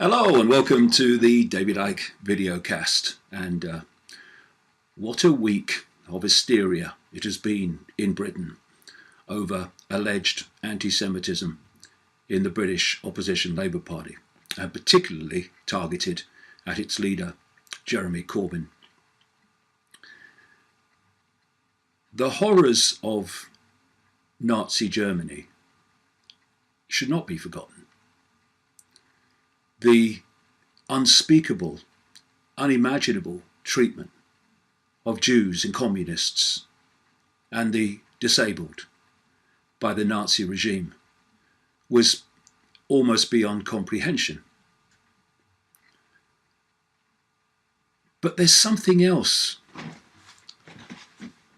Hello and welcome to the David Icke videocast. And what a week of hysteria it has been in Britain over alleged anti-Semitism in the British opposition Labour Party, and particularly targeted at its leader, Jeremy Corbyn. The horrors of Nazi Germany should not be forgotten. The unspeakable, unimaginable treatment of Jews and communists and the disabled by the Nazi regime was almost beyond comprehension. But there's something else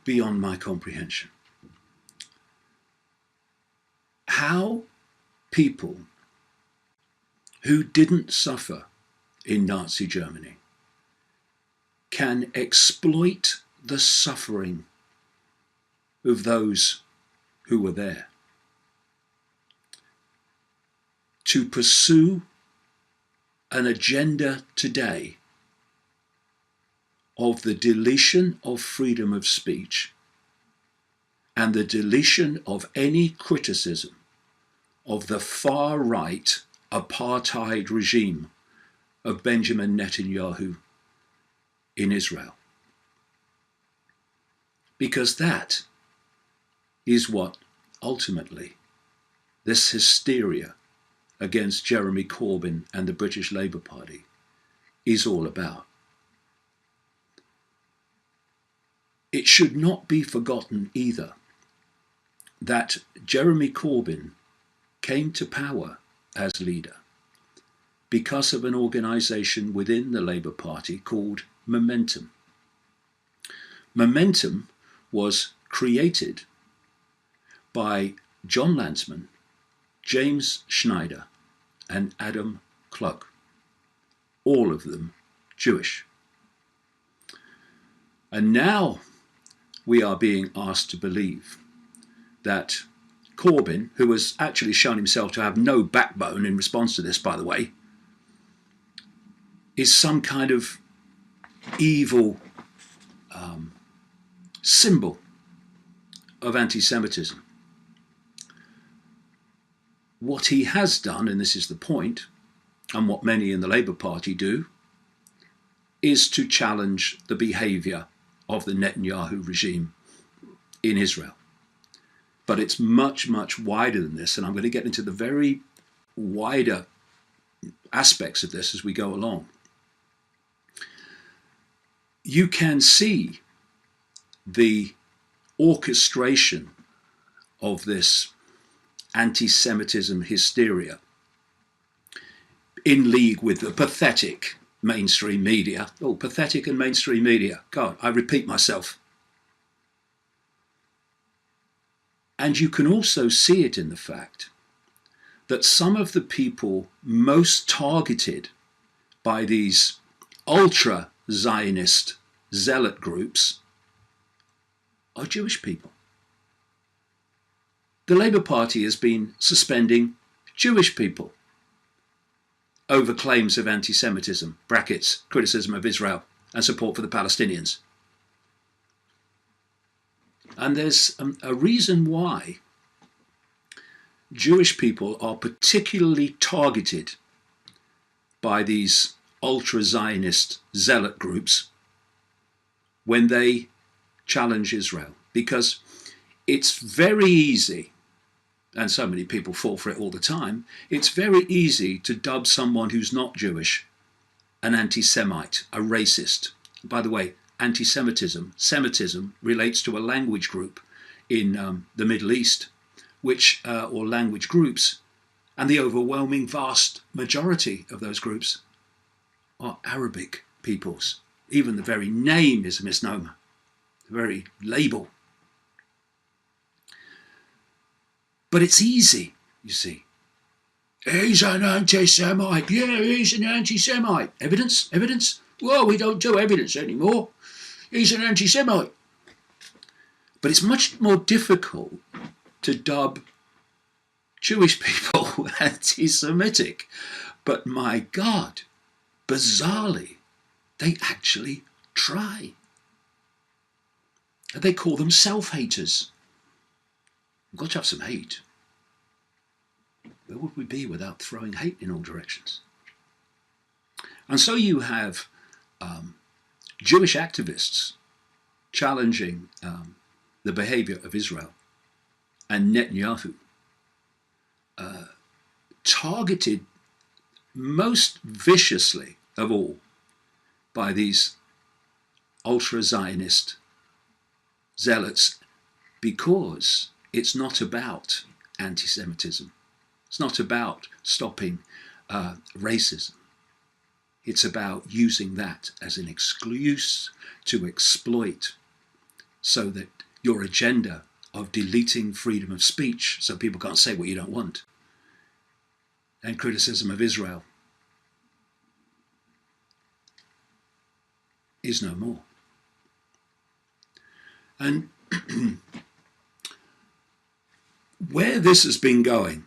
beyond my comprehension. How people who didn't suffer in Nazi Germany can exploit the suffering of those who were there to pursue an agenda today of the deletion of freedom of speech and the deletion of any criticism of the far-right apartheid regime of Benjamin Netanyahu in Israel. Because that is what ultimately this hysteria against Jeremy Corbyn and the British Labour Party is all about. It should not be forgotten either that Jeremy Corbyn came to power as leader because of an organisation within the Labour Party called Momentum. Momentum was created by John Landsman, James Schneider and Adam Klug, all of them Jewish. And now we are being asked to believe that Corbyn, who has actually shown himself to have no backbone in response to this, by the way, is some kind of evil symbol of anti-Semitism. What he has done, and this is the point, and what many in the Labour Party do, is to challenge the behaviour of the Netanyahu regime in Israel. But it's much, much wider than this, and I'm going to get into the very wider aspects of this as we go along. You can see the orchestration of this anti-Semitism hysteria in league with the pathetic mainstream media. Oh, pathetic and mainstream media. God, I repeat myself. And you can also see it in the fact that some of the people most targeted by these ultra-Zionist zealot groups are Jewish people. The Labour Party has been suspending Jewish people over claims of anti-Semitism, brackets, criticism of Israel and support for the Palestinians. And there's a reason why Jewish people are particularly targeted by these ultra-Zionist zealot groups when they challenge Israel. Because it's very easy, and so many people fall for it all the time, it's very easy to dub someone who's not Jewish an anti-Semite, a racist. By the way, Semitism relates to a language group in the Middle East, or language groups, and the overwhelming vast majority of those groups are Arabic peoples. Even the very name is a misnomer, the very label. But it's easy, you see. He's an anti-Semite. Yeah, he's an anti-Semite. Evidence? Evidence? Well, we don't do evidence anymore. He's an anti-Semite. But it's much more difficult to dub Jewish people anti-Semitic, But my God, bizarrely, they actually try. And they call them self-haters. We've got to have some hate. Where would we be without throwing hate in all directions? And so you have Jewish activists challenging the behavior of Israel, and Netanyahu targeted most viciously of all by these ultra-Zionist zealots, because it's not about anti-Semitism. It's not about stopping racism. It's about using that as an excuse to exploit, so that your agenda of deleting freedom of speech so people can't say what you don't want, and criticism of Israel is no more. And where this has been going,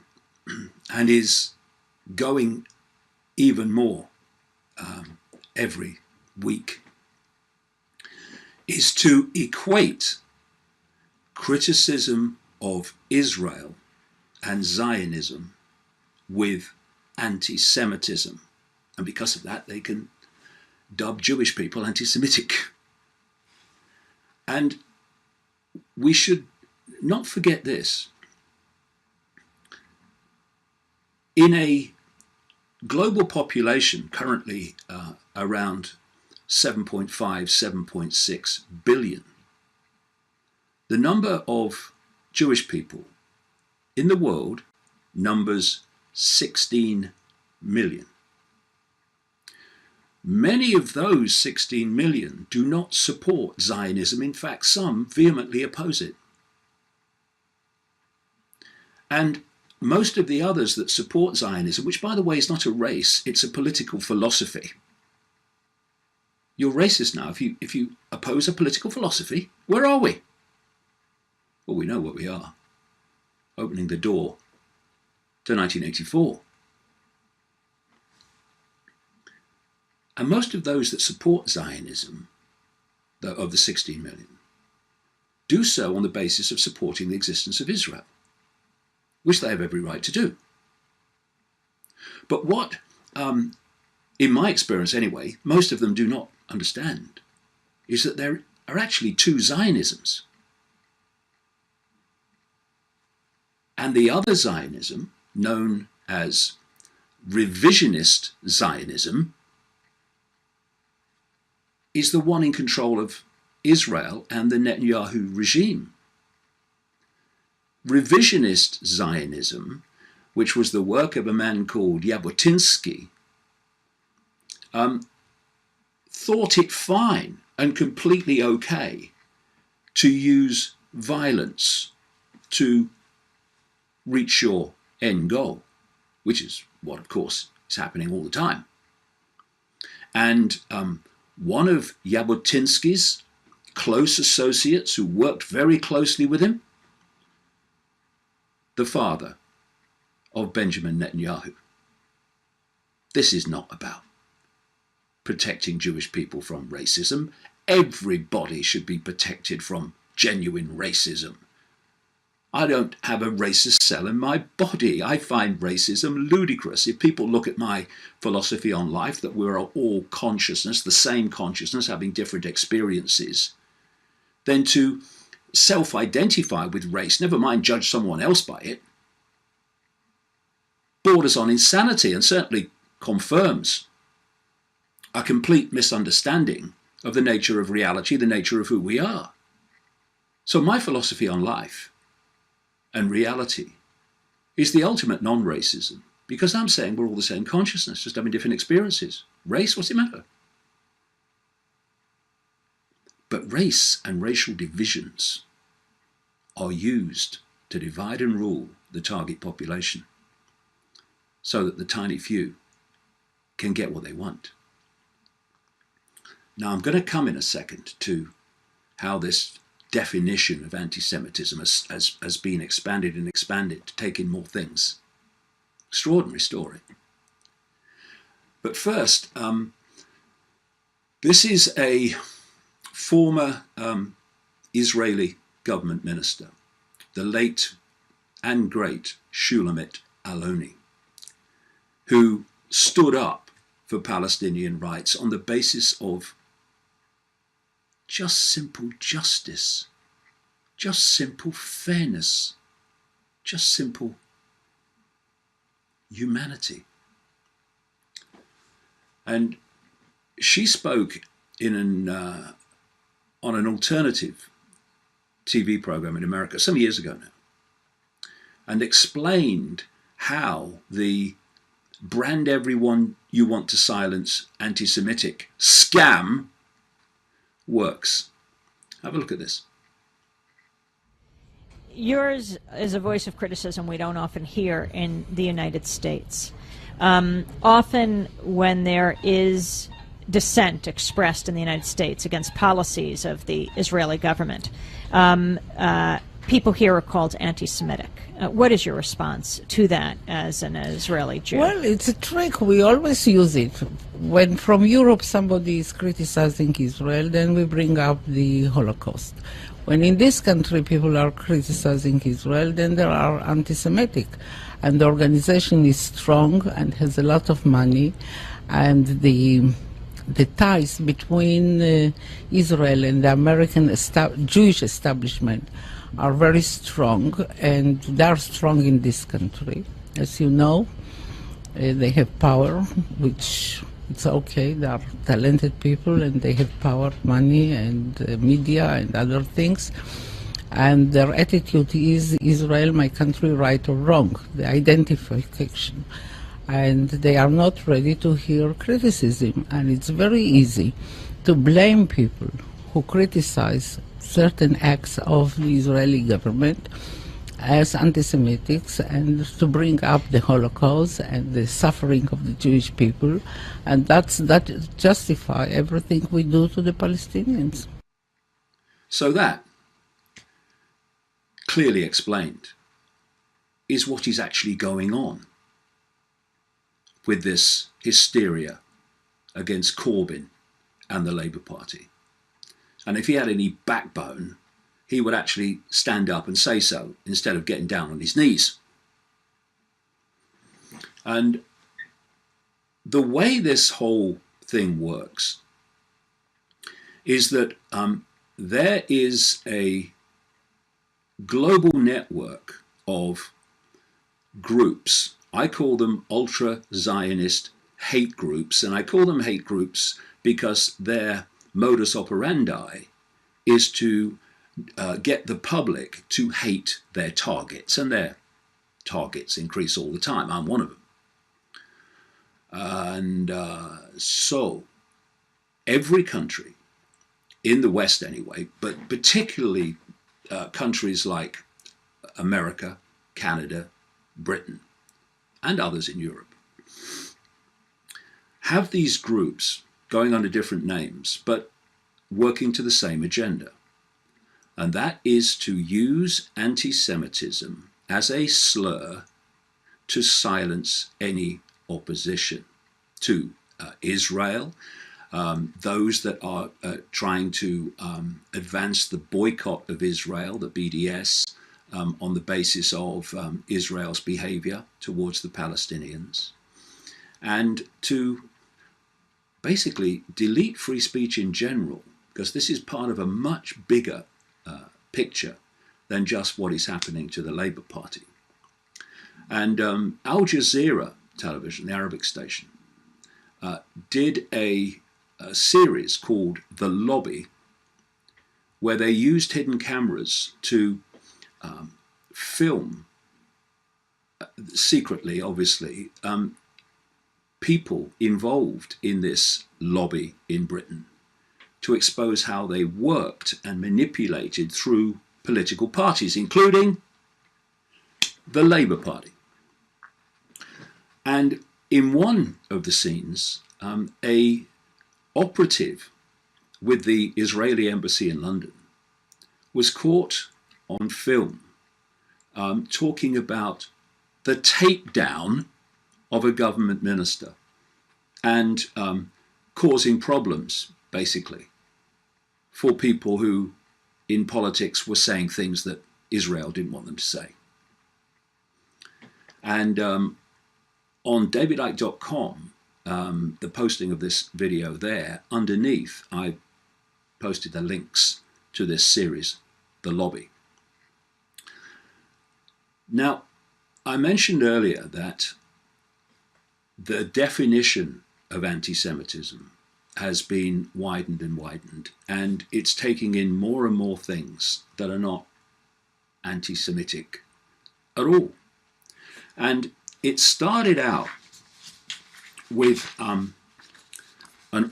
and is going even more every week, is to equate criticism of Israel and Zionism with anti-Semitism. And because of that, they can dub Jewish people anti-Semitic. And we should not forget this. In a global population currently around 7.5, 7.6 billion, the number of Jewish people in the world numbers 16 million. Many of those 16 million do not support Zionism. In fact, some vehemently oppose it. And most of the others that support Zionism, which by the way is not a race, it's a political philosophy. You're racist now if you oppose a political philosophy. Where are we? Well, we know what we are. Opening the door to 1984. And most of those that support Zionism, of the 16 million, do so on the basis of supporting the existence of Israel, which they have every right to do. But what, in my experience anyway, most of them do not understand, is that there are actually two Zionisms. And the other Zionism, known as revisionist Zionism, is the one in control of Israel and the Netanyahu regime. Revisionist Zionism, which was the work of a man called Jabotinsky, thought it fine and completely okay to use violence to reach your end goal, which is what, of course, is happening all the time. And one of Jabotinsky's close associates who worked very closely with him, the father of Benjamin Netanyahu. This is not about protecting Jewish people from racism. Everybody should be protected from genuine racism. I don't have a racist cell in my body. I find racism ludicrous. If people look at my philosophy on life, that we're all consciousness, the same consciousness, having different experiences, then to self-identify with race, never mind judge someone else by it, borders on insanity and certainly confirms a complete misunderstanding of the nature of reality, the nature of who we are. So my philosophy on life and reality is the ultimate non-racism, because I'm saying we're all the same consciousness, just having different experiences. Race, what's it matter? But race and racial divisions are used to divide and rule the target population so that the tiny few can get what they want. Now, I'm going to come in a second to how this definition of anti-Semitism has been expanded and expanded to take in more things. Extraordinary story. But first, this is a former Israeli government minister, the late and great Shulamit Aloni, who stood up for Palestinian rights on the basis of just simple justice, just simple fairness, just simple humanity. And she spoke in on an alternative TV program in America some years ago now, and explained how the brand everyone you want to silence anti-Semitic scam works. Have a look at this. Yours is a voice of criticism we don't often hear in the United States. Often when there is dissent expressed in the United States against policies of the Israeli government, people here are called anti-Semitic. What is your response to that as an Israeli Jew? Well, it's a trick. We always use it. When from Europe somebody is criticizing Israel, then we bring up the Holocaust. When in this country people are criticizing Israel, then there are anti-Semitic. And the organization is strong and has a lot of money, and the ties between Israel and the American Jewish establishment are very strong, and they are strong in this country. As you know, they have power, which it's okay. They are talented people, and they have power, money, and media, and other things. And their attitude is Israel, my country, right or wrong, the identification. And they are not ready to hear criticism. And it's very easy to blame people who criticize certain acts of the Israeli government as anti-Semitics, and to bring up the Holocaust and the suffering of the Jewish people, and that justify everything we do to the Palestinians. So that, clearly explained, is what is actually going on with this hysteria against Corbyn and the Labour Party. And if he had any backbone, he would actually stand up and say so instead of getting down on his knees. And the way this whole thing works is that there is a global network of groups. I call them ultra-Zionist hate groups, and I call them hate groups because their modus operandi is to get the public to hate their targets, and their targets increase all the time. I'm one of them. And so every country, in the West anyway, but particularly countries like America, Canada, Britain, and others in Europe, have these groups going under different names, but working to the same agenda. And that is to use anti-Semitism as a slur to silence any opposition to Israel, those that are trying to advance the boycott of Israel, the BDS, on the basis of Israel's behavior towards the Palestinians, and to basically delete free speech in general, because this is part of a much bigger picture than just what is happening to the Labour Party. And Al Jazeera television, the Arabic station, did a series called The Lobby, where they used hidden cameras to film, secretly, obviously, people involved in this lobby in Britain, to expose how they worked and manipulated through political parties, including the Labour Party. And in one of the scenes, a operative with the Israeli embassy in London was caught on film talking about the takedown of a government minister. and causing problems, basically, for people who in politics were saying things that Israel didn't want them to say. And on davidicke.com, the posting of this video there, underneath I posted the links to this series, The Lobby. Now, I mentioned earlier that the definition of anti-Semitism has been widened and widened, and it's taking in more and more things that are not anti-Semitic at all. And it started out with an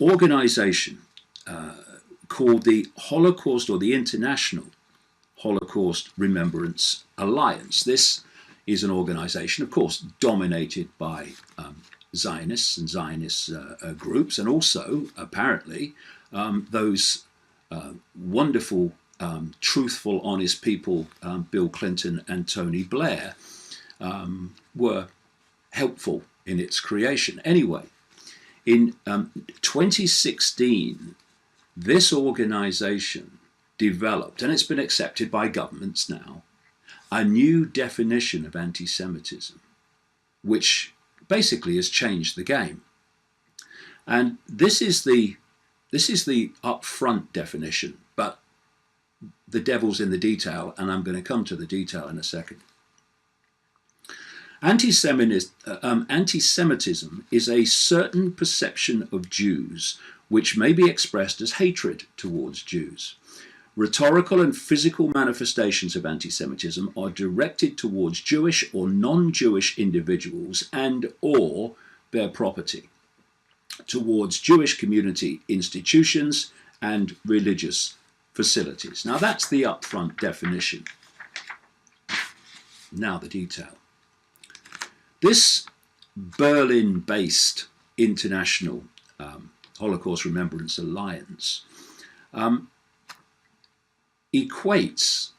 organization called the Holocaust, or the International Holocaust Remembrance Alliance. This is an organization, of course, dominated by Zionists and Zionist groups, and also, apparently, those wonderful, truthful, honest people, Bill Clinton and Tony Blair, were helpful in its creation. Anyway, in 2016, this organization developed, and it's been accepted by governments now, a new definition of anti-Semitism, which basically has changed the game. And this is the upfront definition, but the devil's in the detail, and I'm going to come to the detail in a second. Anti-Semitism is a certain perception of Jews which may be expressed as hatred towards Jews. Rhetorical and physical manifestations of anti-Semitism are directed towards Jewish or non-Jewish individuals and or their property, towards Jewish community institutions and religious facilities. Now that's the upfront definition. Now the detail. This Berlin-based International Holocaust Remembrance Alliance equates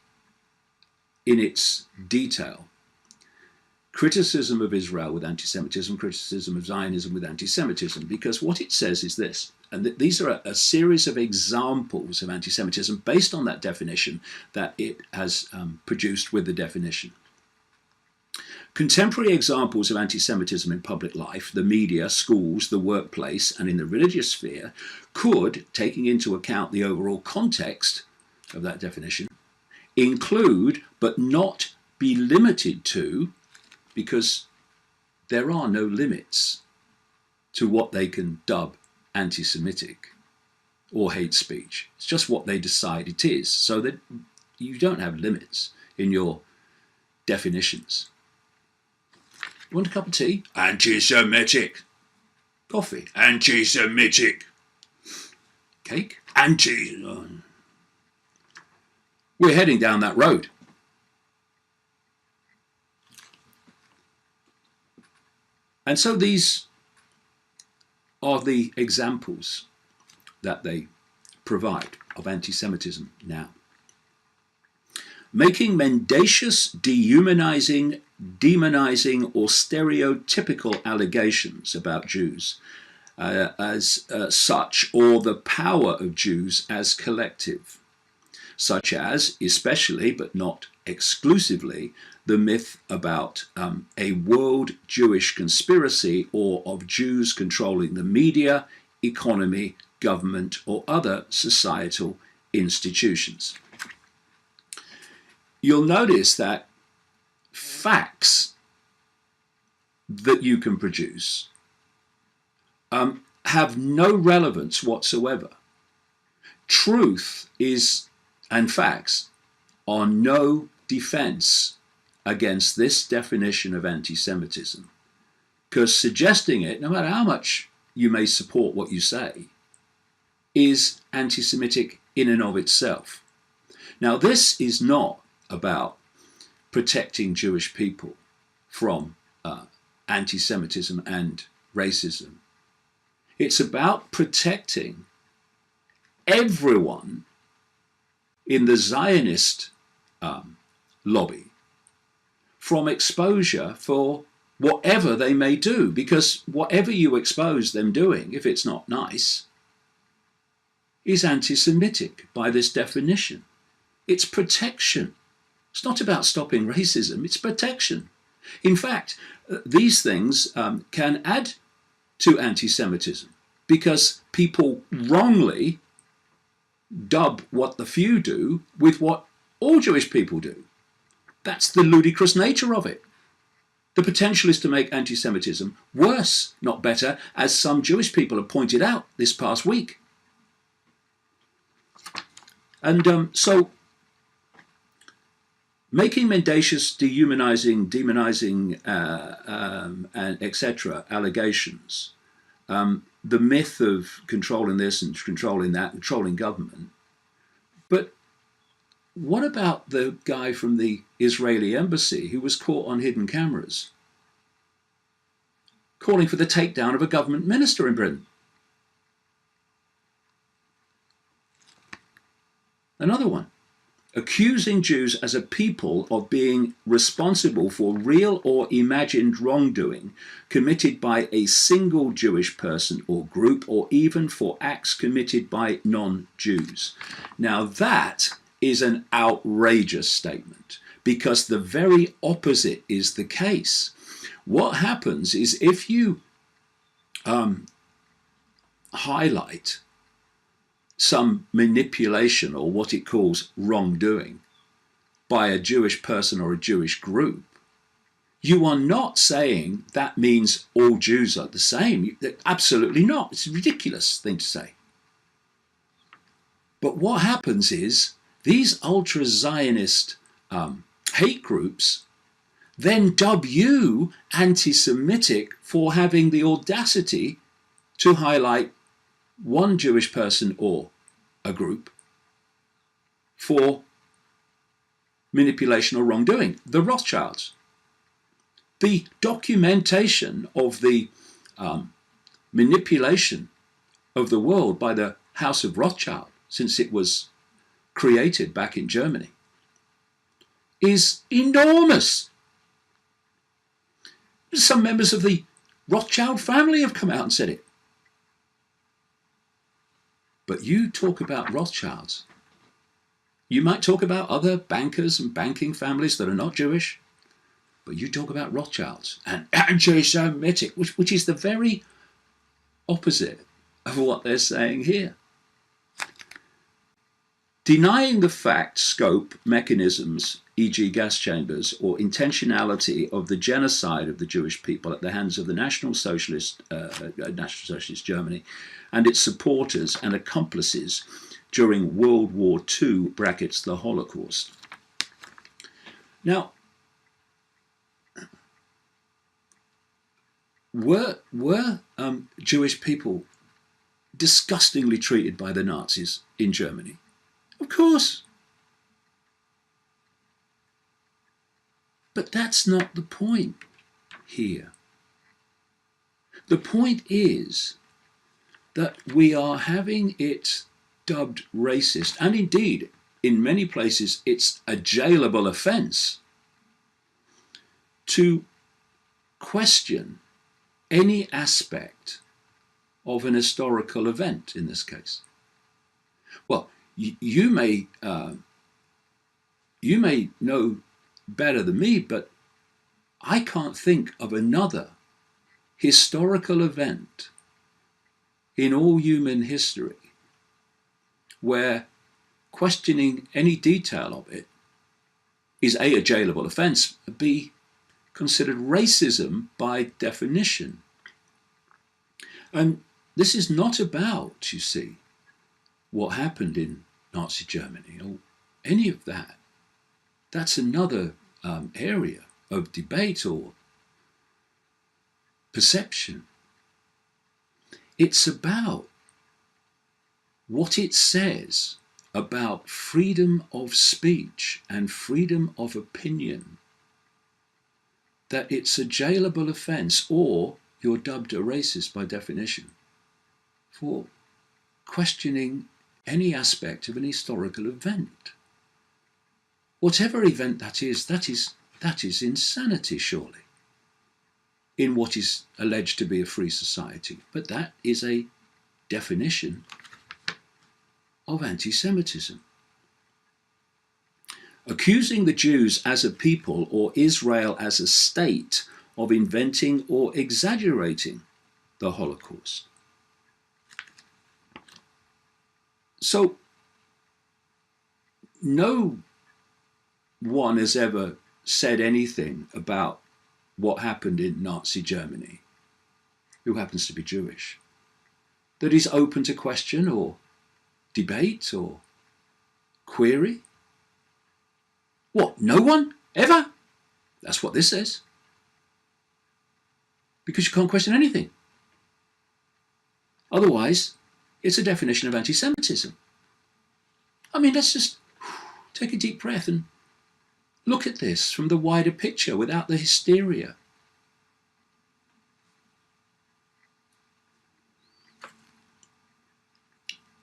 in its detail criticism of Israel with anti-Semitism, criticism of Zionism with anti-Semitism, because what it says is this, and these are a series of examples of anti-Semitism based on that definition that it has produced with the definition. Contemporary examples of anti-Semitism in public life, the media, schools, the workplace, and in the religious sphere could, taking into account the overall context of that definition, include but not be limited to, because there are no limits to what they can dub anti-Semitic or hate speech. It's just what they decide it is, so that you don't have limits in your definitions. You want a cup of tea? Anti-Semitic. Coffee? Anti-Semitic. Cake? We're heading down that road. And so these are the examples that they provide of anti-Semitism now. Making mendacious, dehumanizing, demonizing, or stereotypical allegations about Jews as such, or the power of Jews as collective, such as, especially but not exclusively, the myth about a world Jewish conspiracy, or of Jews controlling the media, economy, government, or other societal institutions. You'll notice that facts that you can produce have no relevance whatsoever. Truth is, and facts are no defense against this definition of anti-Semitism, because suggesting it, no matter how much you may support what you say, is anti-Semitic in and of itself. Now, this is not about protecting Jewish people from anti-Semitism and racism. It's about protecting everyone in the Zionist lobby from exposure for whatever they may do, because whatever you expose them doing, if it's not nice, is anti-Semitic by this definition. It's protection. It's not about stopping racism, it's protection. In fact, these things can add to anti-Semitism because people wrongly dub what the few do with what all Jewish people do. That's the ludicrous nature of it. The potential is to make anti-Semitism worse, not better, as some Jewish people have pointed out this past week. And so making mendacious, dehumanizing, demonizing, and etc. allegations, the myth of controlling this and controlling that, controlling government. But what about the guy from the Israeli embassy who was caught on hidden cameras calling for the takedown of a government minister in Britain? Another one, accusing Jews as a people of being responsible for real or imagined wrongdoing committed by a single Jewish person or group, or even for acts committed by non-Jews. Now that is an outrageous statement, because the very opposite is the case. What happens is if you highlight some manipulation or what it calls wrongdoing by a Jewish person or a Jewish group, you are not saying that means all Jews are the same. Absolutely not. It's a ridiculous thing to say. But what happens is these ultra-Zionist hate groups then dub you anti-Semitic for having the audacity to highlight one Jewish person or a group for manipulation or wrongdoing. The Rothschilds. The documentation of the manipulation of the world by the House of Rothschild, since it was created back in Germany, is enormous. Some members of the Rothschild family have come out and said it. But you talk about Rothschilds. You might talk about other bankers and banking families that are not Jewish, but you talk about Rothschilds and anti-Semitic, which is the very opposite of what they're saying here. Denying the fact, scope, mechanisms, e.g. gas chambers, or intentionality of the genocide of the Jewish people at the hands of the National Socialist Germany and its supporters and accomplices during World War II (the Holocaust). Now, were Jewish people disgustingly treated by the Nazis in Germany? Of course. But that's not the point here. The point is that we are having it dubbed racist, and indeed, in many places, it's a jailable offence to question any aspect of an historical event in this case. Well, you may know better than me, but I can't think of another historical event in all human history where questioning any detail of it is A, a jailable offence, B, considered racism by definition. And this is not about, you see, what happened in Nazi Germany or any of that. That's another area of debate or perception. It's about what it says about freedom of speech and freedom of opinion, that it's a jailable offence, or you're dubbed a racist by definition for questioning any aspect of an historical event. Whatever event that is insanity, surely. in what is alleged to be a free society. But that is a definition of anti-Semitism. Accusing the Jews as a people or Israel as a state of inventing or exaggerating the Holocaust. So, no one has ever said anything about what happened in Nazi Germany, who happens to be Jewish, that is open to question or debate or query. What, no one? Ever? That's what this says. Because you can't question anything. Otherwise, it's a definition of anti-Semitism. I mean, let's just take a deep breath and look at this from the wider picture without the hysteria.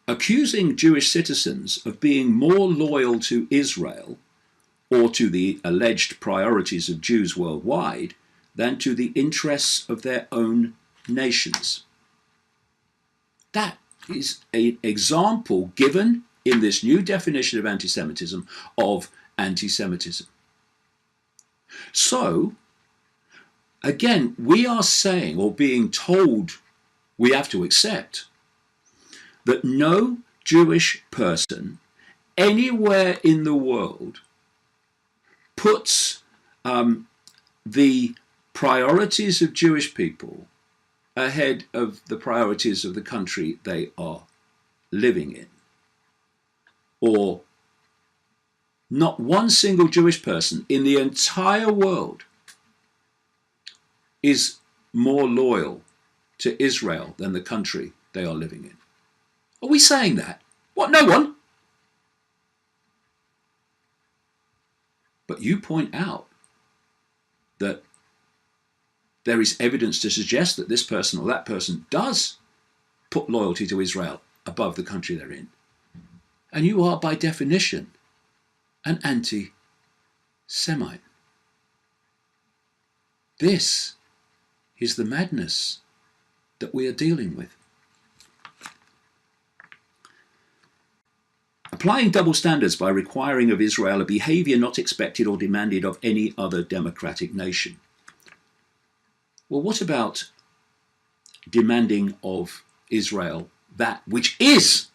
Accusing Jewish citizens of being more loyal to Israel or to the alleged priorities of Jews worldwide than to the interests of their own nations. That is an example given in this new definition of anti-Semitism of anti-Semitism. So, again, we are saying or being told we have to accept that no Jewish person anywhere in the world puts the priorities of Jewish people ahead of the priorities of the country they are living in. Or not one single Jewish person in the entire world is more loyal to Israel than the country they are living in. Are we saying that? What, no one? But you point out that there is evidence to suggest that this person or that person does put loyalty to Israel above the country they're in. And you are, by definition, an anti-Semite. This is the madness that we are dealing with. Applying double standards by requiring of Israel a behavior not expected or demanded of any other democratic nation. Well, what about demanding of Israel that which is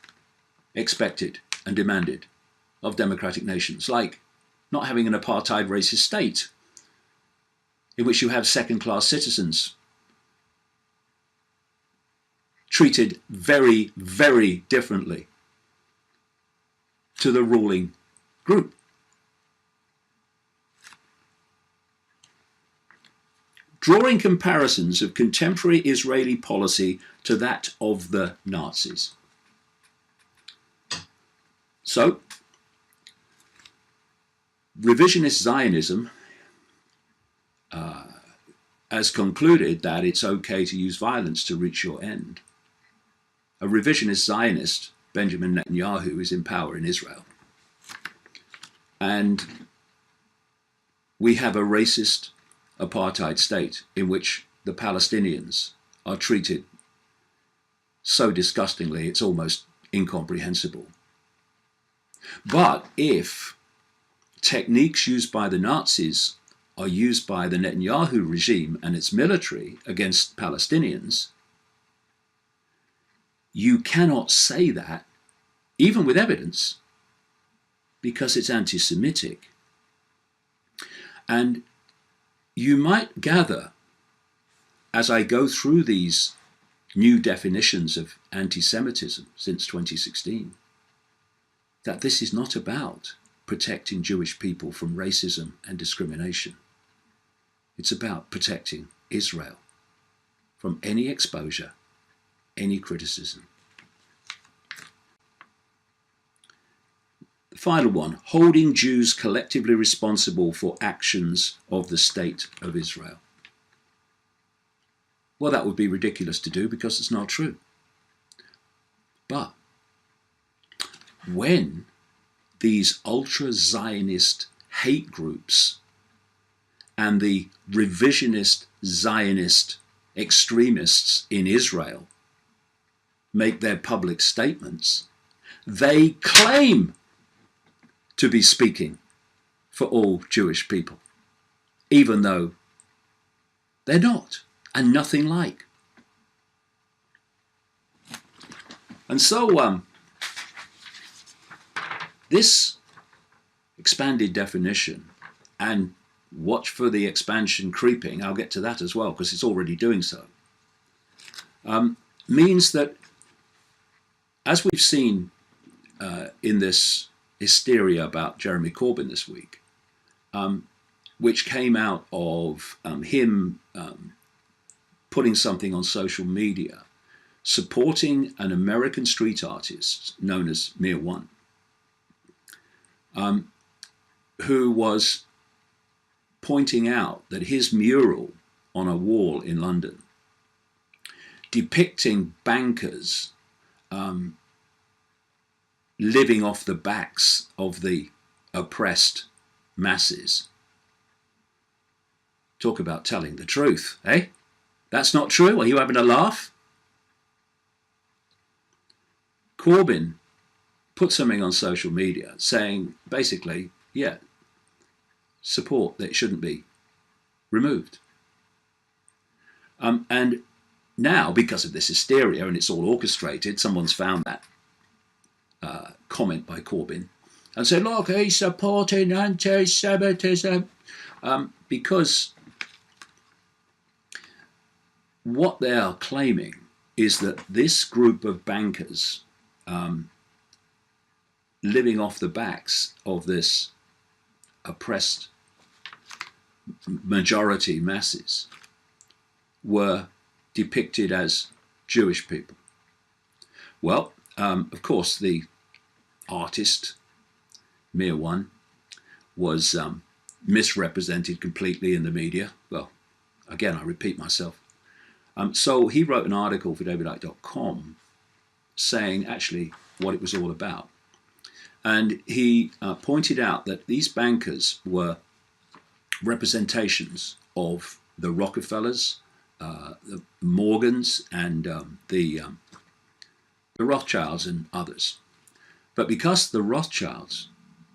expected and demanded of democratic nations, like not having an apartheid racist state in which you have second-class citizens treated very, very differently to the ruling group? Drawing comparisons of contemporary Israeli policy to that of the Nazis. So, revisionist Zionism has concluded that it's okay to use violence to reach your end. A revisionist Zionist, Benjamin Netanyahu, is in power in Israel. And we have a racist apartheid state in which the Palestinians are treated so disgustingly it's almost incomprehensible. But if techniques used by the Nazis are used by the Netanyahu regime and its military against Palestinians, you cannot say that, even with evidence, because it's anti-Semitic. And you might gather, as I go through these new definitions of anti-Semitism since 2016, that this is not about protecting Jewish people from racism and discrimination. It's about protecting Israel from any exposure, any criticism. The final one, holding Jews collectively responsible for actions of the state of Israel. Well, that would be ridiculous to do because it's not true. But when these ultra-Zionist hate groups and the revisionist Zionist extremists in Israel make their public statements, they claim to be speaking for all Jewish people, even though they're not, and nothing like. And so this expanded definition, and watch for the expansion creeping, I'll get to that as well because it's already doing so, means that, as we've seen in this hysteria about Jeremy Corbyn this week, which came out of him putting something on social media supporting an American street artist known as Mere One, who was pointing out that his mural on a wall in London depicting bankers living off the backs of the oppressed masses. Talk about telling the truth, eh? That's not true? Are you having a laugh? Corbyn put something on social media saying, basically, yeah, support that it shouldn't be removed. And now, because of this hysteria, and it's all orchestrated, someone's found that comment by Corbyn and said, look, he's supporting anti-Semitism. Because what they are claiming is that this group of bankers living off the backs of this oppressed majority masses were depicted as Jewish people. Well, of course, the artist, Mere One, was misrepresented completely in the media. Well, again, I repeat myself. So he wrote an article for davidicke.com saying actually what it was all about. And he pointed out that these bankers were representations of the Rockefellers, the Morgans, and the Rothschilds and others. But because the Rothschilds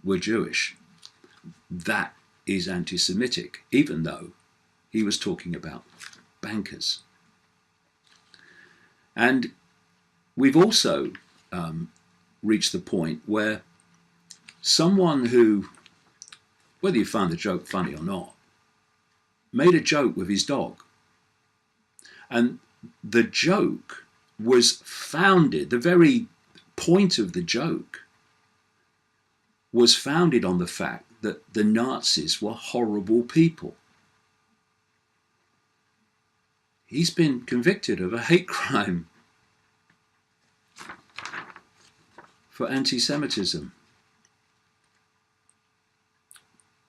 were Jewish, that is anti-Semitic, even though he was talking about bankers. And we've also reached the point where someone who, whether you find the joke funny or not, made a joke with his dog. And the joke was founded, the very point of the joke was founded on the fact that the Nazis were horrible people. He's been convicted of a hate crime for anti-Semitism.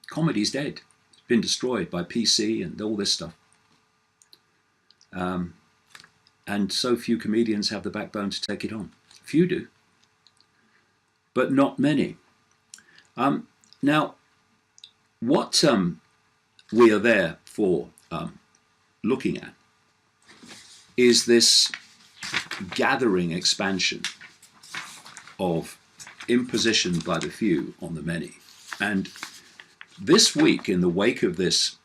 Comedy's dead. It's been destroyed by PC and all this stuff. And so few comedians have the backbone to take it on. Few do, but not many. Now, what we are there for looking at is this gathering expansion of imposition by the few on the many. And this week, in the wake of this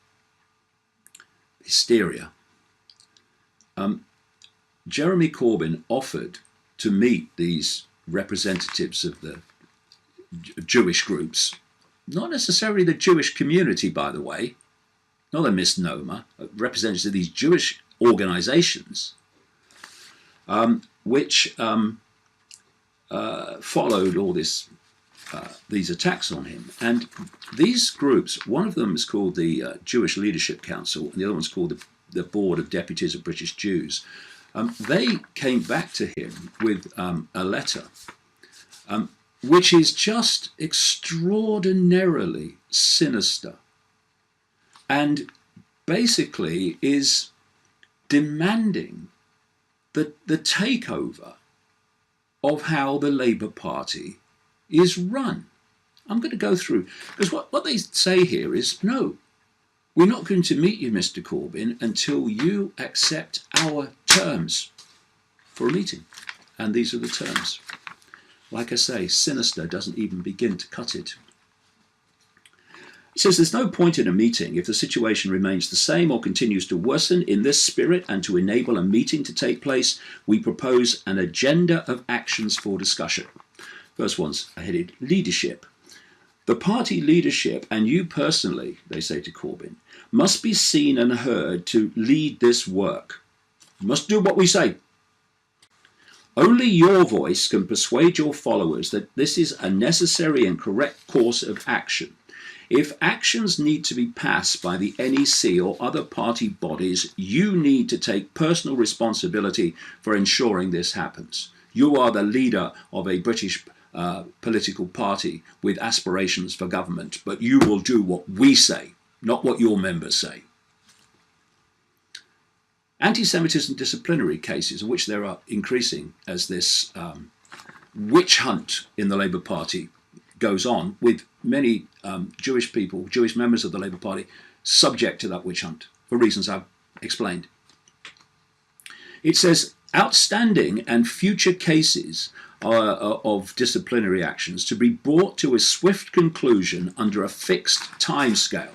hysteria, Jeremy Corbyn offered to meet these representatives of the Jewish groups, not necessarily the Jewish community, by the way, not a misnomer, representatives of these Jewish organizations, which followed all this, these attacks on him. And these groups, one of them is called the Jewish Leadership Council, and the other one's called the Board of Deputies of British Jews. They came back to him with a letter, which is just extraordinarily sinister, and basically is demanding the takeover of how the Labour Party is run. I'm going to go through, because what they say here is, no, We're not going to meet you, Mr. Corbyn, until you accept our terms for a meeting. And these are the terms. Like I say, sinister doesn't even begin to cut it. It says there's no point in a meeting if the situation remains the same or continues to worsen. In this spirit, and to enable a meeting to take place, we propose an agenda of actions for discussion. First one's headed leadership. The party leadership, and you personally, they say to Corbyn, must be seen and heard to lead this work. You must do what we say. Only your voice can persuade your followers that this is a necessary and correct course of action. If actions need to be passed by the NEC or other party bodies, you need to take personal responsibility for ensuring this happens. You are the leader of a British political party with aspirations for government, but you will do what we say, not what your members say. Anti-Semitism disciplinary cases, of which there are increasing as this witch hunt in the Labour Party goes on, with many Jewish people, Jewish members of the Labour Party, subject to that witch hunt for reasons I've explained. It says outstanding and future cases of disciplinary actions to be brought to a swift conclusion under a fixed timescale.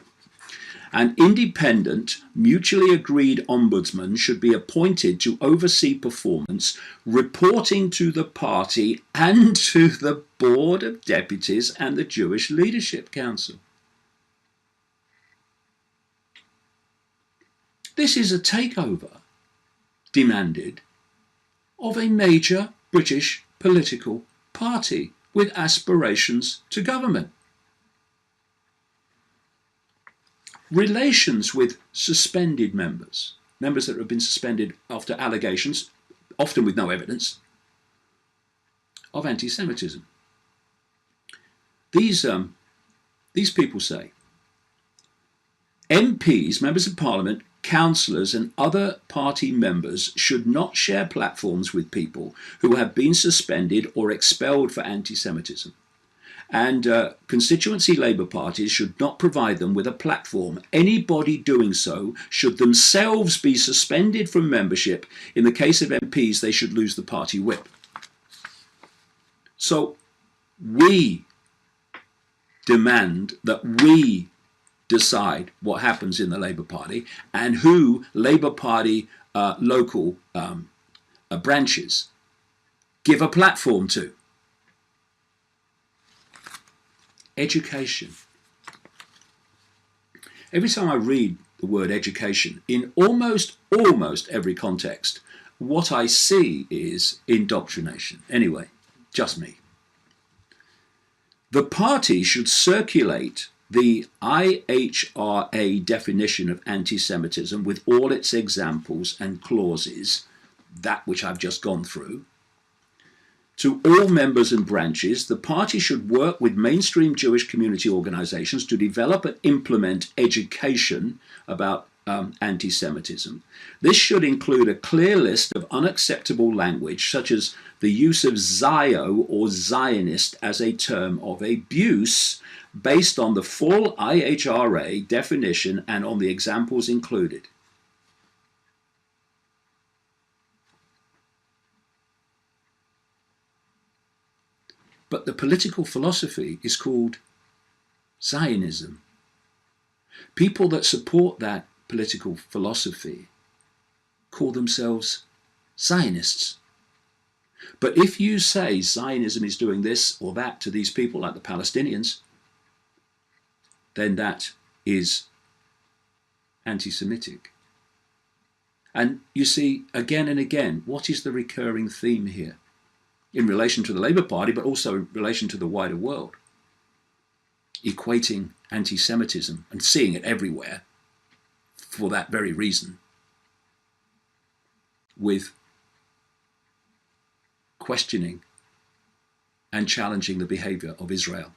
An independent, mutually agreed ombudsman should be appointed to oversee performance, reporting to the party and to the Board of Deputies and the Jewish Leadership Council. This is a takeover demanded of a major British political party with aspirations to government. Relations with suspended members that have been suspended after allegations, often with no evidence, of anti-Semitism. These people say MPs, members of Parliament, councillors and other party members should not share platforms with people who have been suspended or expelled for anti-Semitism. And constituency Labour parties should not provide them with a platform. Anybody doing so should themselves be suspended from membership. In the case of MPs, they should lose the party whip. So we demand that we decide what happens in the Labour Party and who Labour Party local branches give a platform to. Education. Every time I read the word education, in almost every context, what I see is indoctrination. Anyway, just me. The party should circulate the IHRA definition of anti-Semitism with all its examples and clauses, that which I've just gone through, to all members and branches. The party should work with mainstream Jewish community organisations to develop and implement education about anti-Semitism. This should include a clear list of unacceptable language, such as the use of Zio or Zionist as a term of abuse, based on the full IHRA definition and on the examples included. But the political philosophy is called Zionism. People that support that political philosophy call themselves Zionists. But if you say Zionism is doing this or that to these people, like the Palestinians, then that is anti-Semitic. And you see, again and again, what is the recurring theme here? In relation to the Labour Party, but also in relation to the wider world. Equating anti-Semitism and seeing it everywhere for that very reason with questioning and challenging the behaviour of Israel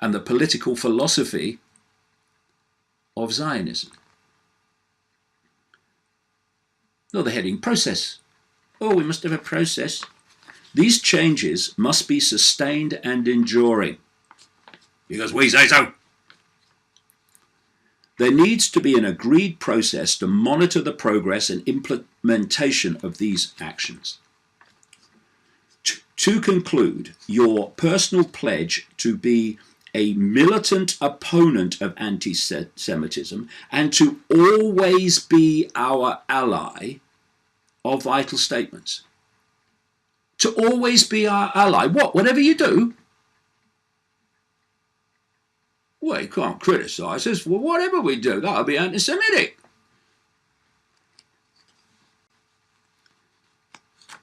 and the political philosophy of Zionism. No, the heading, process. Oh, we must have a process. These changes must be sustained and enduring, because we say so. There needs to be an agreed process to monitor the progress and implementation of these actions. To conclude, your personal pledge to be a militant opponent of anti-Semitism and to always be our ally are vital statements. To always be our ally. What? Whatever you do? Well, you can't criticise us. Well, whatever we do, that'll be anti-Semitic.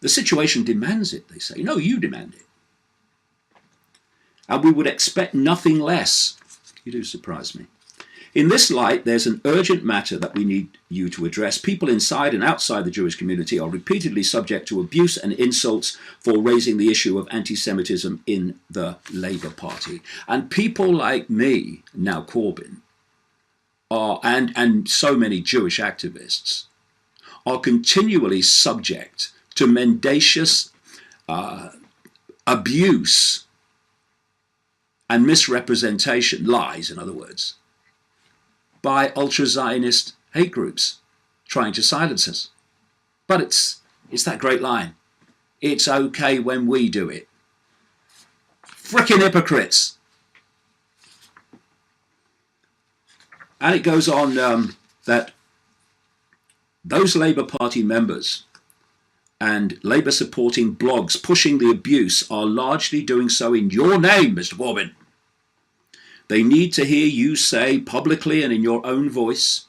The situation demands it, they say. No, you demand it. And we would expect nothing less. You do surprise me. In this light, there's an urgent matter that we need you to address. People inside and outside the Jewish community are repeatedly subject to abuse and insults for raising the issue of anti-Semitism in the Labour Party. And people like me, now Corbyn, and so many Jewish activists, are continually subject to mendacious abuse and misrepresentation, lies in other words, by ultra-Zionist hate groups trying to silence us. But it's that great line. It's okay when we do it. Frickin' hypocrites. And it goes on that those Labour Party members and Labour supporting blogs pushing the abuse are largely doing so in your name, Mr. Corbyn. They need to hear you say publicly and in your own voice.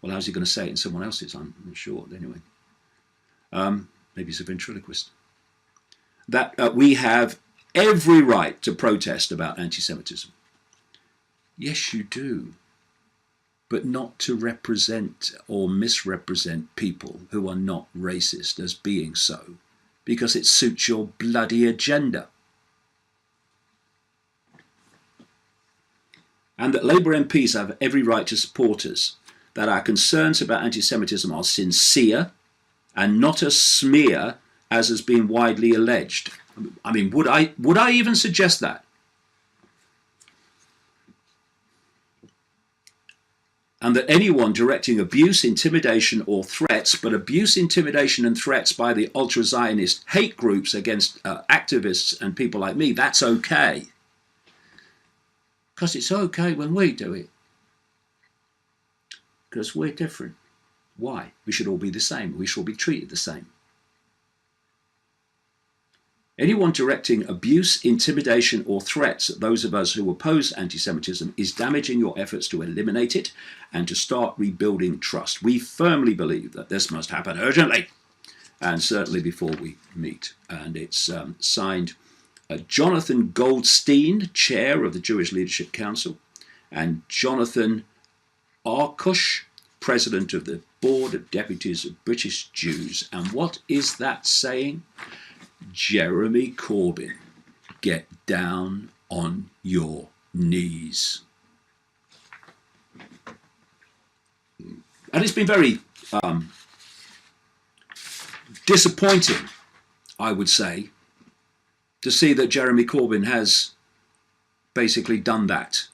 Well, how's he going to say it in someone else's? I'm not sure. Anyway, maybe he's a ventriloquist. That we have every right to protest about anti-Semitism. Yes, you do. But not to represent or misrepresent people who are not racist as being so, because it suits your bloody agenda. And that Labour MPs have every right to support us, that our concerns about anti-Semitism are sincere and not a smear as has been widely alleged. I mean, would I even suggest that? And that anyone directing abuse, intimidation or threats, but abuse, intimidation and threats by the ultra-Zionist hate groups against activists and people like me, that's okay. Because it's okay when we do it. Because we're different. Why? We should all be the same. We should all be treated the same. Anyone directing abuse, intimidation or threats at those of us who oppose anti-Semitism is damaging your efforts to eliminate it and to start rebuilding trust. We firmly believe that this must happen urgently and certainly before we meet. And it's signed Jonathan Goldstein, chair of the Jewish Leadership Council, and Jonathan Arkush, president of the Board of Deputies of British Jews. And what is that saying? Jeremy Corbyn, get down on your knees. And it's been very disappointing, I would say, to see that Jeremy Corbyn has basically done that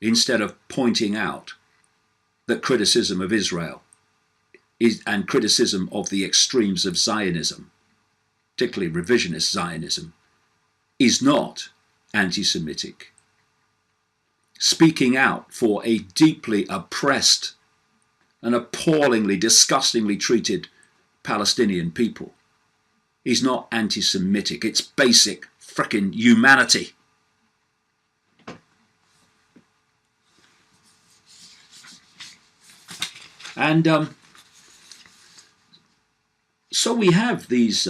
instead of pointing out that criticism of Israel and criticism of the extremes of Zionism, particularly revisionist Zionism, is not anti-Semitic. Speaking out for a deeply oppressed and appallingly, disgustingly treated Palestinian people is not anti-Semitic. It's basic frickin' humanity. And so we have these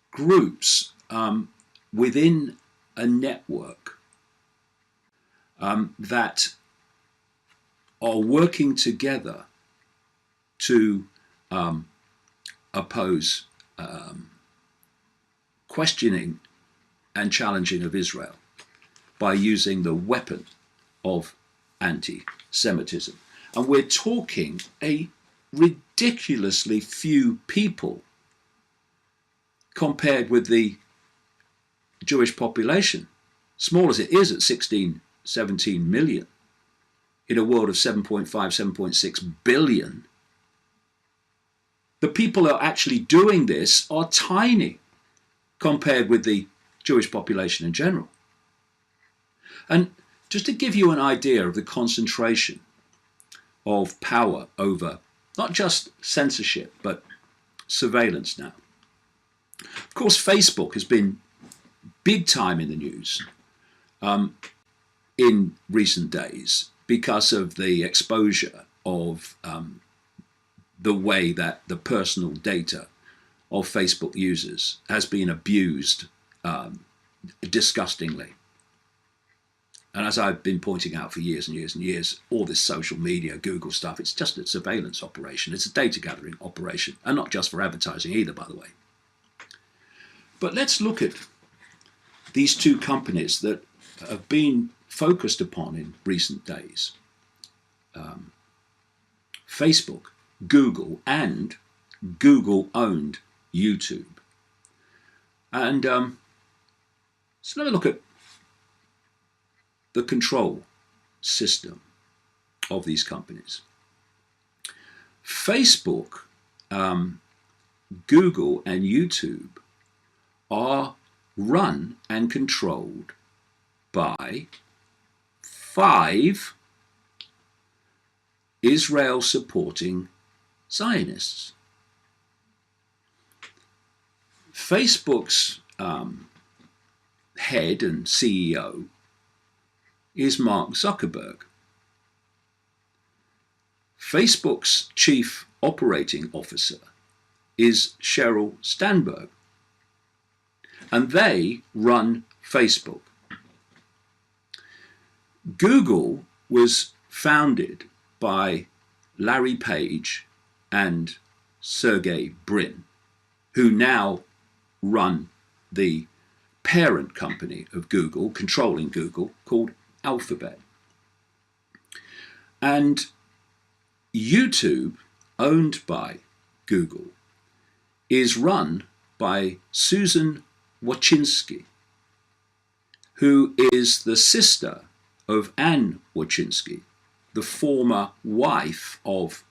groups within a network that are working together to oppose questioning and challenging of Israel by using the weapon of anti-Semitism. And we're talking a ridiculously few people compared with the Jewish population, small as it is at 16, 17 million, in a world of 7.5, 7.6 billion, the people who are actually doing this are tiny compared with the Jewish population in general. And just to give you an idea of the concentration of power over not just censorship, but surveillance now. Of course, Facebook has been big time in the news in recent days because of the exposure of the way that the personal data of Facebook users has been abused disgustingly. And as I've been pointing out for years and years and years, all this social media, Google stuff, it's just a surveillance operation. It's a data gathering operation, and not just for advertising either, by the way. But let's look at these two companies that have been focused upon in recent days. Facebook, Google, and Google-owned YouTube. And so let me look at the control system of these companies. Facebook, Google, and YouTube are run and controlled by 5 Israel-supporting Zionists. Facebook's head and CEO is Mark Zuckerberg. Facebook's chief operating officer is Sheryl Sandberg. And they run Facebook. Google was founded by Larry Page and Sergey Brin, who now run the parent company of Google, controlling Google, called Alphabet. And YouTube, owned by Google, is run by Susan Wojcicki, who is the sister of Anne Wojcicki, the former wife of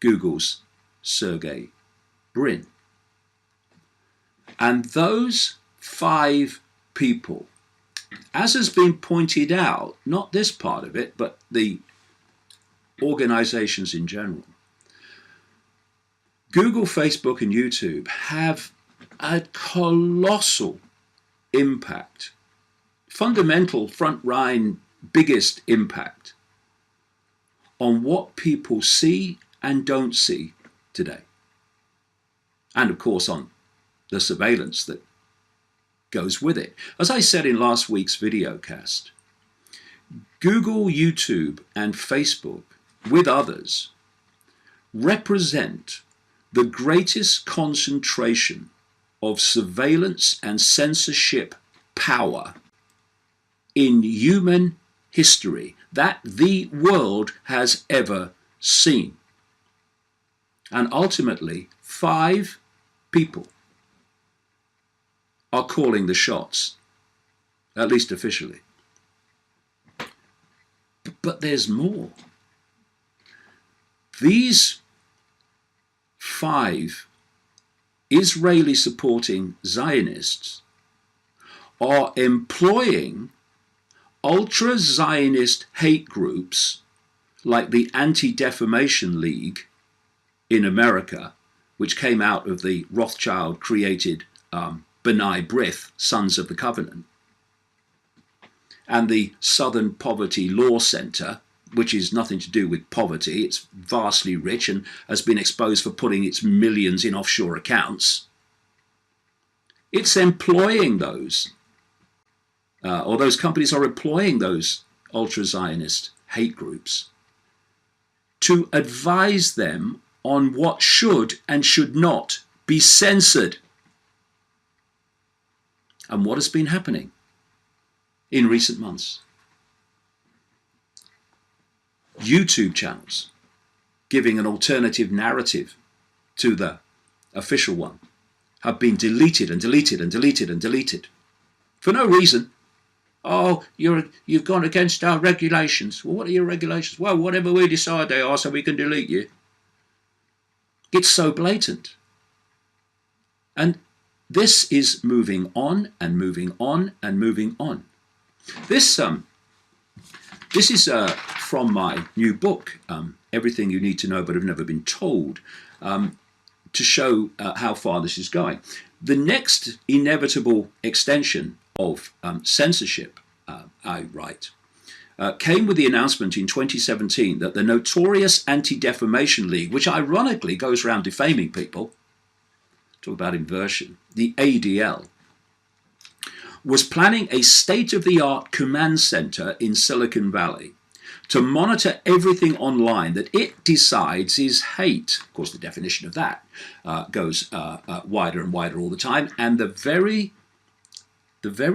Google's Sergey Brin. And those 5 people, as has been pointed out, not this part of it, but the organizations in general, Google, Facebook, and YouTube have a colossal impact, fundamental, front line, biggest impact on what people see and don't see today. And of course on the surveillance that goes with it. As I said in last week's videocast, Google, YouTube, and Facebook, with others, represent the greatest concentration of surveillance and censorship power in human history that the world has ever seen. And ultimately, 5 people are calling the shots, at least officially. But there's more. These 5 Israeli supporting Zionists are employing ultra-Zionist hate groups like the Anti-Defamation League in America, which came out of the Rothschild-created B'nai B'rith, Sons of the Covenant, and the Southern Poverty Law Center, which is nothing to do with poverty. It's vastly rich and has been exposed for putting its millions in offshore accounts. It's employing those, or those companies are employing those ultra-Zionist hate groups to advise them on what should and should not be censored. And what has been happening in recent months? YouTube channels giving an alternative narrative to the official one have been deleted and deleted and deleted and deleted. for no reason. Oh, you've gone against our regulations. Well, what are your regulations? Well, whatever we decide they are, so we can delete you. It's so blatant. And this is moving on and moving on and moving on. This is from my new book, Everything You Need to Know But Have Never Been Told, to show how far this is going. The next inevitable extension of censorship, I write, came with the announcement in 2017 that the notorious Anti-Defamation League, which ironically goes around defaming people, talk about inversion, the ADL, was planning a state-of-the-art command center in Silicon Valley to monitor everything online that it decides is hate. Of course, the definition of that goes wider and wider all the time. And the very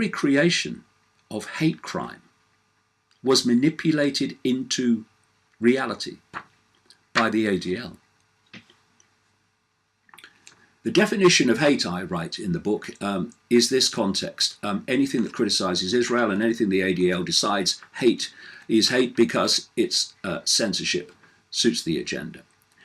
creation of hate crime was manipulated into reality by the ADL. The definition of hate, I write in the book, is this context. Anything that criticizes Israel and anything the ADL decides hate is hate because its censorship suits the agenda.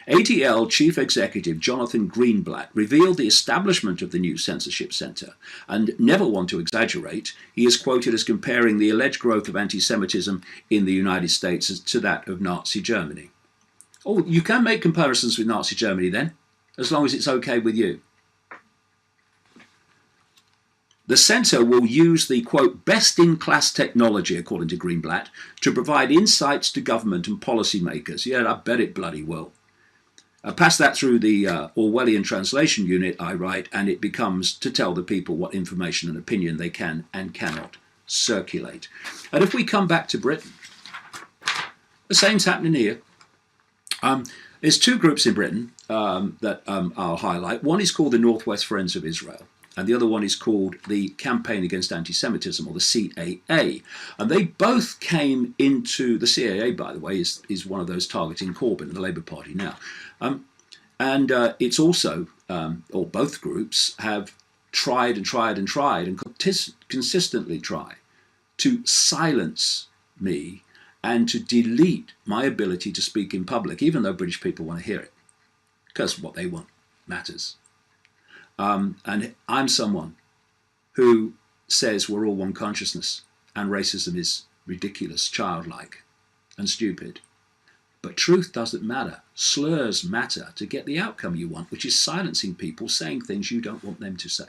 ADL Chief Executive Jonathan Greenblatt revealed the establishment of the new censorship center, and never want to exaggerate, he is quoted as comparing the alleged growth of anti-Semitism in the United States to that of Nazi Germany. Oh, you can make comparisons with Nazi Germany then, as long as it's okay with you. The centre will use the, quote, best-in-class technology, according to Greenblatt, to provide insights to government and policymakers. Yeah, I bet it bloody will. Pass that through the Orwellian translation unit, I write, and it becomes to tell the people what information and opinion they can and cannot circulate. And if we come back to Britain, the same's happening here. There's two groups in Britain that I'll highlight. One is called the Northwest Friends of Israel, and the other one is called the Campaign Against Anti-Semitism, or the CAA. And they both came into, the CAA, by the way, is one of those targeting Corbyn, the Labour Party now. And it's also, or both groups have tried and consistently try to silence me and to delete my ability to speak in public, even though British people want to hear it, because what they want matters. And I'm someone who says we're all one consciousness and racism is ridiculous, childlike, and stupid. But truth doesn't matter. Slurs matter to get the outcome you want, which is silencing people saying things you don't want them to say.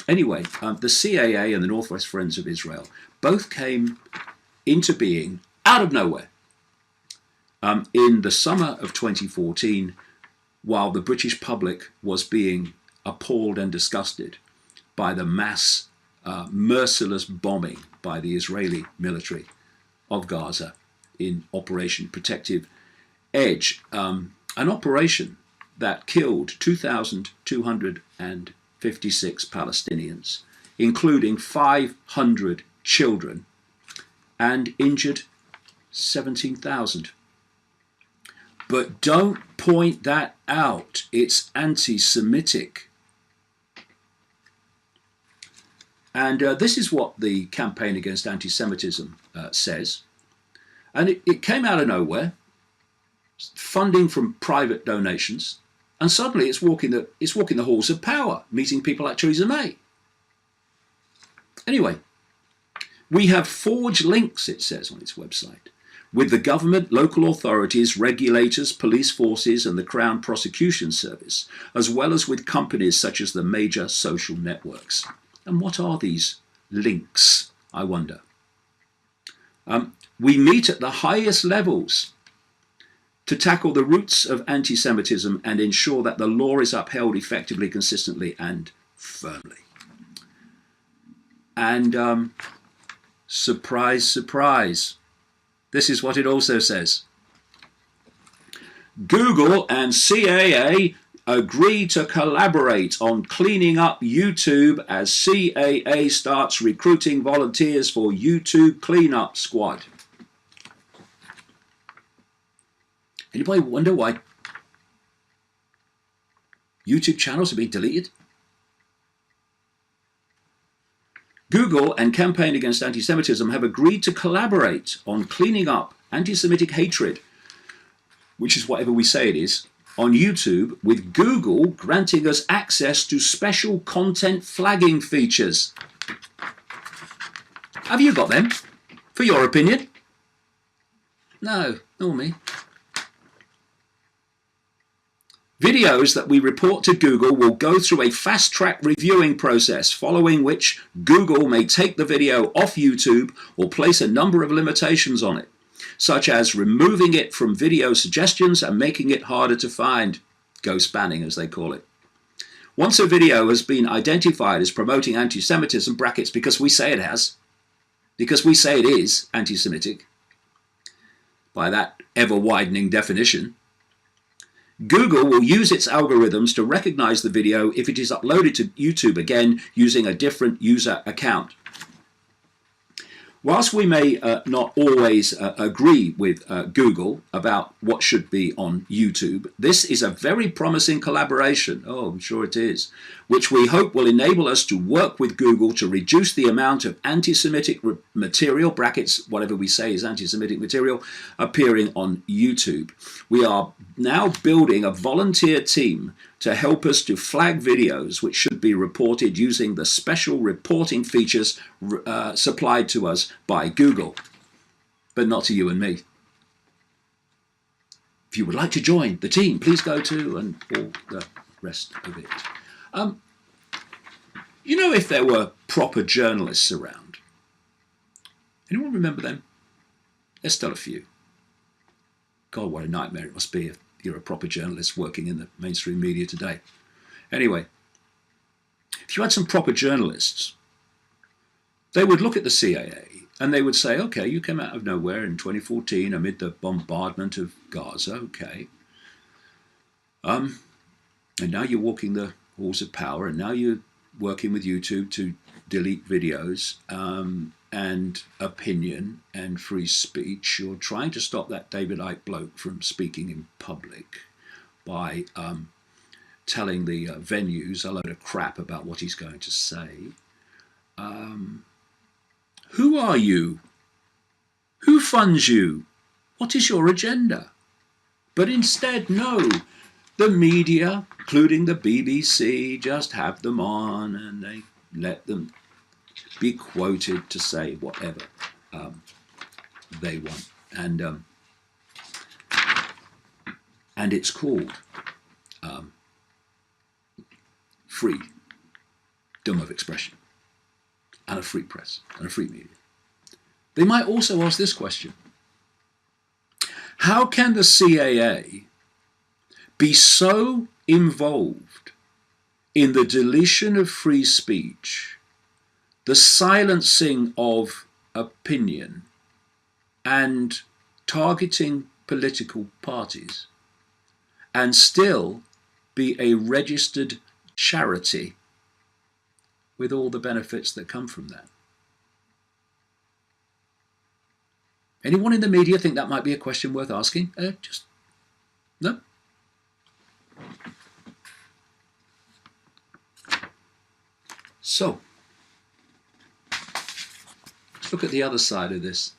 Anyway, the CAA and the Northwest Friends of Israel both came into being out of nowhere in the summer of 2014, while the British public was being appalled and disgusted by the mass, merciless bombing by the Israeli military of Gaza in Operation Protective Edge, an operation that killed 2,256 Palestinians, including 500 children, and injured 17,000. But don't point that out. It's anti-Semitic. And this is what the Campaign Against Anti-Semitism says. And it came out of nowhere, funding from private donations, and suddenly it's walking the halls of power, meeting people like Theresa May. Anyway, we have forged links, it says on its website, with the government, local authorities, regulators, police forces, and the Crown Prosecution Service, as well as with companies such as the major social networks. And what are these links, I wonder? We meet at the highest levels to tackle the roots of anti-Semitism and ensure that the law is upheld effectively, consistently, and firmly. And surprise, surprise, this is what it also says. Google and CAA agree to collaborate on cleaning up YouTube as CAA starts recruiting volunteers for YouTube cleanup squad. Anybody wonder why YouTube channels are being deleted? Google and Campaign Against Anti-Semitism have agreed to collaborate on cleaning up anti-Semitic hatred, which is whatever we say it is, on YouTube, with Google granting us access to special content flagging features. Have you got them? For your opinion? No, nor me. Videos that we report to Google will go through a fast-track reviewing process, following which Google may take the video off YouTube or place a number of limitations on it, such as removing it from video suggestions and making it harder to find, ghost banning as they call it. Once a video has been identified as promoting anti-Semitism, brackets, because we say it has, because we say it is anti-Semitic, by that ever-widening definition, Google will use its algorithms to recognize the video if it is uploaded to YouTube again using a different user account. Whilst we may not always agree with Google about what should be on YouTube, this is a very promising collaboration, oh, I'm sure it is, which we hope will enable us to work with Google to reduce the amount of anti-Semitic material, brackets, whatever we say is anti-Semitic material, appearing on YouTube. We are now building a volunteer team to help us to flag videos which should be reported using the special reporting features supplied to us by Google, but not to you and me. If you would like to join the team, please go to, and all the rest of it. You know, if there were proper journalists around, anyone remember them? There's still a few. God, what a nightmare it must be if you're a proper journalist working in the mainstream media today. Anyway, if you had some proper journalists, they would look at the CIA and they would say, okay, you came out of nowhere in 2014 amid the bombardment of Gaza, okay. And now you're walking the halls of power, and now you're working with YouTube to delete videos and opinion and free speech. You're trying to stop that David Icke bloke from speaking in public by telling the venues a load of crap about what he's going to say. Who are you? Who funds you? What is your agenda? But instead, no, the media, including the BBC, just have them on and they let them be quoted to say whatever they want. And it's called freedom of expression and a free press and a free media. They might also ask this question: how can the CIA be so involved in the deletion of free speech, the silencing of opinion, and targeting political parties, and still be a registered charity with all the benefits that come from that? Anyone in the media think that might be a question worth asking? Just no? So, let's look at the other side of this.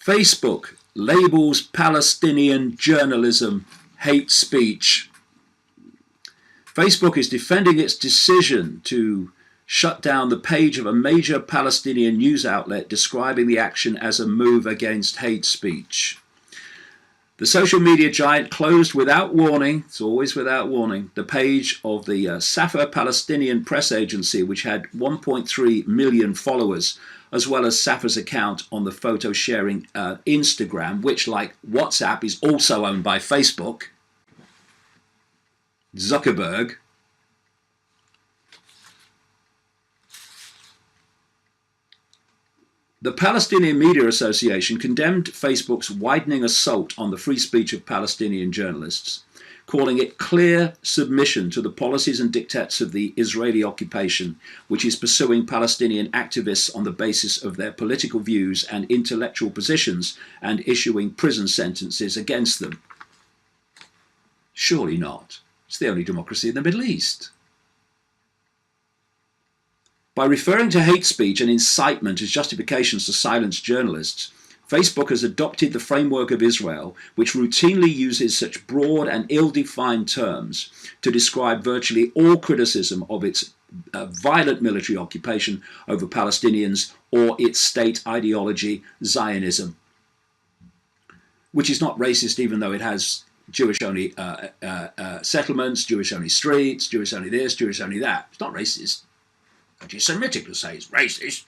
Facebook labels Palestinian journalism hate speech. Facebook is defending its decision to shut down the page of a major Palestinian news outlet describing the action as a move against hate speech. The social media giant closed without warning, it's always without warning, the page of the Safa Palestinian press agency, which had 1.3 million followers, as well as Safa's account on the photo sharing Instagram, which, like WhatsApp, is also owned by Facebook. Zuckerberg. The Palestinian Media Association condemned Facebook's widening assault on the free speech of Palestinian journalists, calling it clear submission to the policies and dictates of the Israeli occupation, which is pursuing Palestinian activists on the basis of their political views and intellectual positions and issuing prison sentences against them. Surely not. It's the only democracy in the Middle East. By referring to hate speech and incitement as justifications to silence journalists, Facebook has adopted the framework of Israel, which routinely uses such broad and ill-defined terms to describe virtually all criticism of its violent military occupation over Palestinians or its state ideology, Zionism, which is not racist even though it has Jewish-only settlements, Jewish-only streets, Jewish-only this, Jewish-only that. It's not racist. Anti-Semitic to say it's racist.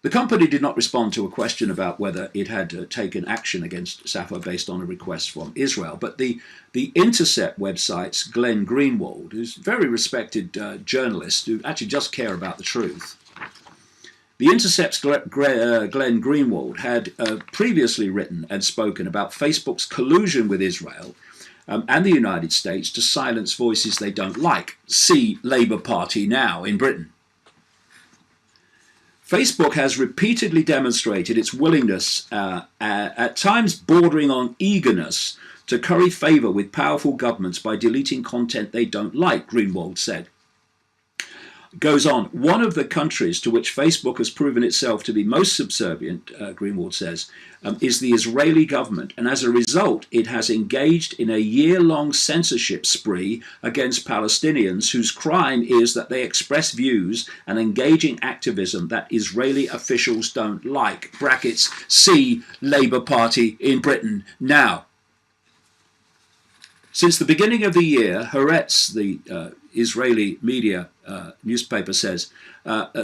The company did not respond to a question about whether it had taken action against Safar based on a request from Israel, but the Intercept website's Glenn Greenwald, who's a very respected journalist who actually just care about the truth, the Intercept's Glenn Greenwald had previously written and spoken about Facebook's collusion with Israel and the United States to silence voices they don't like. See Labour Party now in Britain. Facebook has repeatedly demonstrated its willingness, at times bordering on eagerness, to curry favour with powerful governments by deleting content they don't like, Greenwald said. Goes on, one of the countries to which Facebook has proven itself to be most subservient, Greenwald says, is the Israeli government, and as a result it has engaged in a year-long censorship spree against Palestinians whose crime is that they express views and engage in activism that Israeli officials don't like. Brackets, see Labour Party in Britain now. Since the beginning of the year, Haaretz, the Israeli media newspaper, says,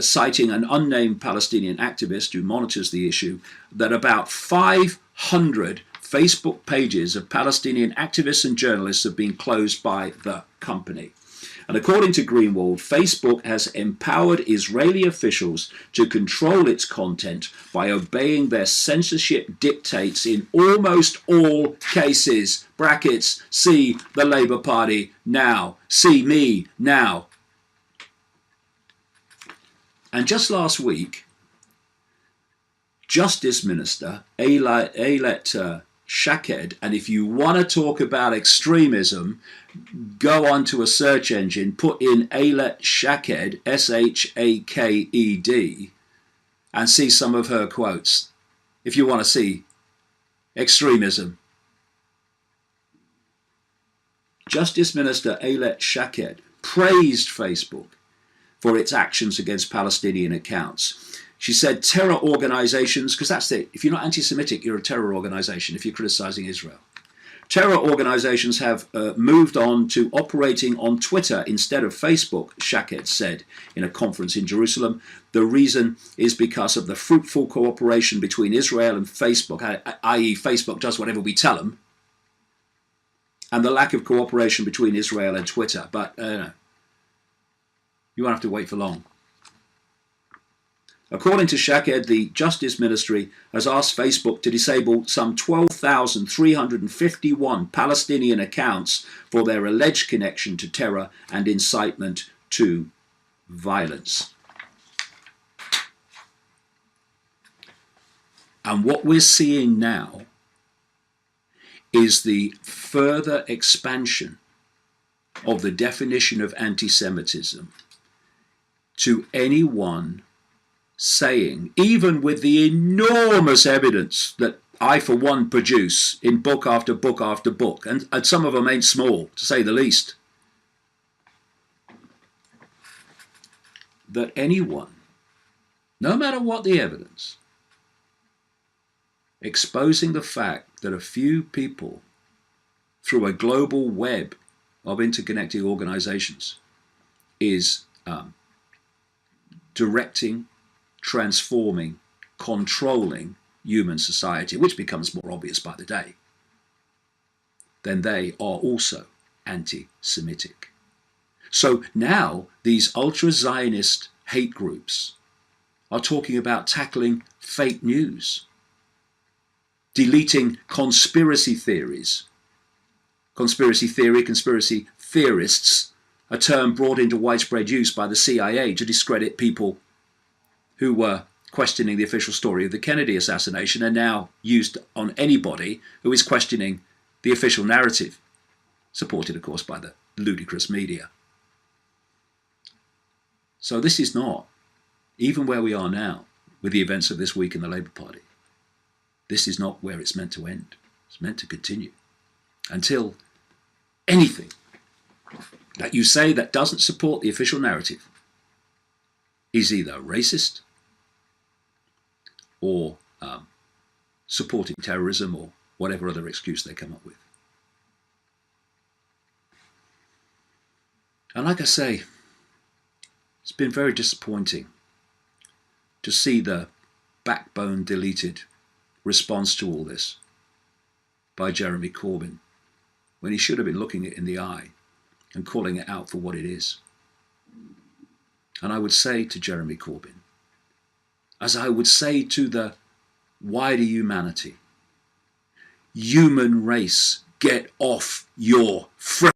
citing an unnamed Palestinian activist who monitors the issue, that about 500 Facebook pages of Palestinian activists and journalists have been closed by the company. And according to Greenwald, Facebook has empowered Israeli officials to control its content by obeying their censorship dictates in almost all cases. Brackets, see the Labour Party now. See me now. And just last week, Justice Minister Ayelet Shaked, and if you want to talk about extremism, go onto a search engine, put in Ayelet Shaked, S-H-A-K-E-D, and see some of her quotes, if you want to see extremism. Justice Minister Ayelet Shaked praised Facebook for its actions against Palestinian accounts. She said terror organizations, because that's it, if you're not anti-Semitic, you're a terror organization if you're criticizing Israel. Terror organizations have moved on to operating on Twitter instead of Facebook, Shaked said in a conference in Jerusalem. The reason is because of the fruitful cooperation between Israel and Facebook, i.e. Facebook does whatever we tell them, and the lack of cooperation between Israel and Twitter. But you won't have to wait for long. According to Shaked, the Justice Ministry has asked Facebook to disable some 12,351 Palestinian accounts for their alleged connection to terror and incitement to violence. And what we're seeing now is the further expansion of the definition of anti-Semitism to anyone saying, even with the enormous evidence that I, for one, produce in book after book after book, and some of them ain't small, to say the least, that anyone, no matter what the evidence, exposing the fact that a few people, through a global web of interconnected organizations, is directing, transforming, controlling human society, which becomes more obvious by the day, then they are also anti-Semitic. So now these ultra-Zionist hate groups are talking about tackling fake news, deleting conspiracy theories. Conspiracy theory, conspiracy theorists, a term brought into widespread use by the CIA to discredit people who were questioning the official story of the Kennedy assassination, are now used on anybody who is questioning the official narrative, supported, of course, by the ludicrous media. So this is not, even where we are now, with the events of this week in the Labour Party, this is not where it's meant to end. It's meant to continue until anything that you say that doesn't support the official narrative is either racist or supporting terrorism or whatever other excuse they come up with. And like I say, it's been very disappointing to see the backbone deleted response to all this by Jeremy Corbyn, when he should have been looking it in the eye and calling it out for what it is. And I would say to Jeremy Corbyn, as I would say to the wider humanity, human race, get off your